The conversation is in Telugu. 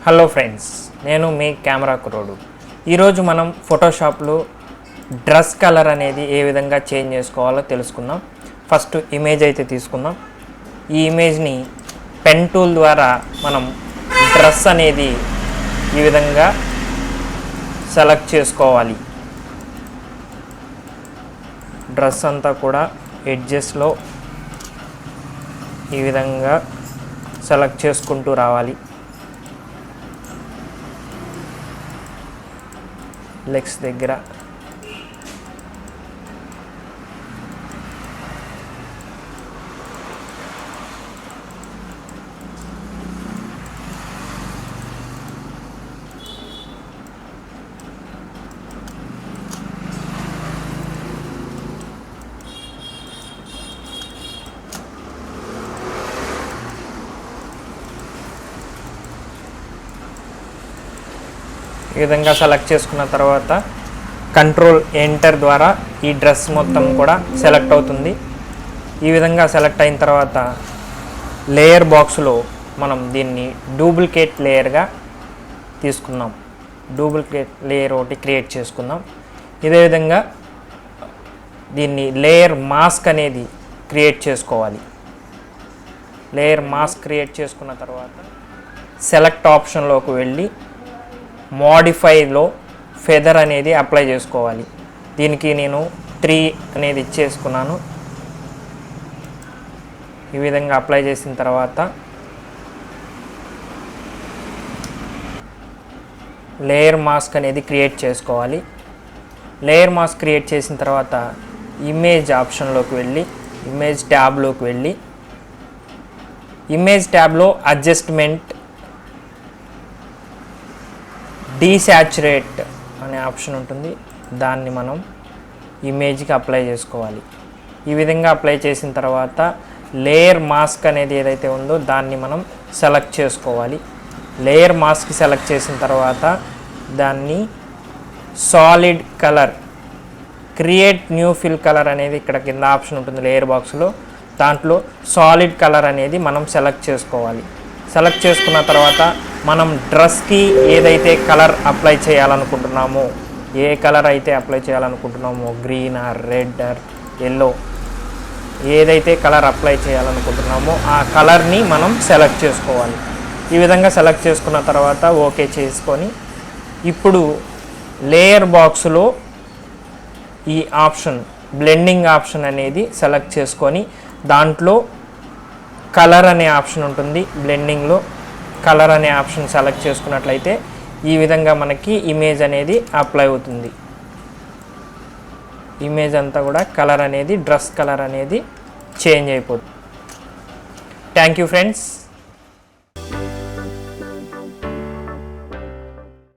హలో ఫ్రెండ్స్, నేను మీ కెమెరా కుర్రోడు. ఈరోజు మనం ఫోటోషాప్లో డ్రెస్ కలర్ అనేది ఏ విధంగా చేంజ్ చేసుకోవాలో తెలుసుకుందాం. ఫస్ట్ ఇమేజ్ అయితే తీసుకుందాం. ఈ ఇమేజ్ని పెన్ టూల్ ద్వారా మనం డ్రెస్ అనేది ఈ విధంగా సెలెక్ట్ చేసుకోవాలి. డ్రెస్ అంతా కూడా ఎడ్జెస్లో ఈ విధంగా సెలెక్ట్ చేసుకుంటూ రావాలి. లెగ్స్ దగ్గర ఈ విధంగా సెలెక్ట్ చేసుకున్న తర్వాత కంట్రోల్ ఎంటర్ ద్వారా ఈ డ్రెస్ మొత్తం కూడా సెలెక్ట్ అవుతుంది. ఈ విధంగా సెలెక్ట్ అయిన తర్వాత లేయర్ బాక్స్లో మనం దీన్ని డూప్లికేట్ లేయర్గా తీసుకుందాం. డూప్లికేట్ లేయర్ ఒకటి క్రియేట్ చేసుకుందాం. ఇదే విధంగా దీన్ని లేయర్ మాస్క్ అనేది క్రియేట్ చేసుకోవాలి. లేయర్ మాస్క్ క్రియేట్ చేసుకున్న తర్వాత సెలెక్ట్ ఆప్షన్లోకి వెళ్ళి మోడిఫైలో ఫెదర్ అనేది అప్లై చేసుకోవాలి. దీనికి నేను 3 అనేది ఇచ్చేసుకున్నాను. ఈ విధంగా అప్లై చేసిన తర్వాత లేయర్ మాస్క్ అనేది క్రియేట్ చేసుకోవాలి. లేయర్ మాస్క్ క్రియేట్ చేసిన తర్వాత ఇమేజ్ ఆప్షన్లోకి వెళ్ళి ఇమేజ్ ట్యాబ్లోకి వెళ్ళి ఇమేజ్ ట్యాబ్లో అడ్జస్ట్మెంట్ డీసాచురేట్ అనే ఆప్షన్ ఉంటుంది. దాన్ని మనం ఇమేజ్కి అప్లై చేసుకోవాలి. ఈ విధంగా అప్లై చేసిన తర్వాత లేయర్ మాస్క్ అనేది ఏదైతే ఉందో దాన్ని మనం సెలెక్ట్ చేసుకోవాలి. లేయర్ మాస్క్ సెలెక్ట్ చేసిన తర్వాత దాన్ని solid colour create new fill colour అనేది ఇక్కడ కింద ఆప్షన్ ఉంటుంది లేయర్ బాక్స్లో. దాంట్లో సాలిడ్ కలర్ అనేది మనం సెలెక్ట్ చేసుకోవాలి. సెలెక్ట్ చేసుకున్న తర్వాత మనం డ్రెస్కి ఏదైతే కలర్ అప్లై చేయాలనుకుంటున్నామో, ఏ కలర్ అయితే అప్లై చేయాలనుకుంటున్నామో, green or red or yellow, ఏదైతే కలర్ అప్లై చేయాలనుకుంటున్నామో ఆ కలర్ని మనం సెలెక్ట్ చేసుకోవాలి. ఈ విధంగా సెలెక్ట్ చేసుకున్న తర్వాత ఓకే చేసుకొని ఇప్పుడు లేయర్ బాక్స్లో ఈ ఆప్షన్ బ్లెండింగ్ ఆప్షన్ అనేది సెలెక్ట్ చేసుకొని దాంట్లో కలర్ అనే ఆప్షన్ ఉంటుంది. బ్లెండింగ్లో కలర్ అనే ఆప్షన్ సెలెక్ట్ చేసుకున్నట్లయితే ఈ విధంగా మనకి ఇమేజ్ అనేది అప్లై అవుతుంది. ఇమేజ్ అంతా కూడా కలర్ అనేది డ్రెస్ కలర్ అనేది చేంజ్ అయిపోతుంది. Thank you friends.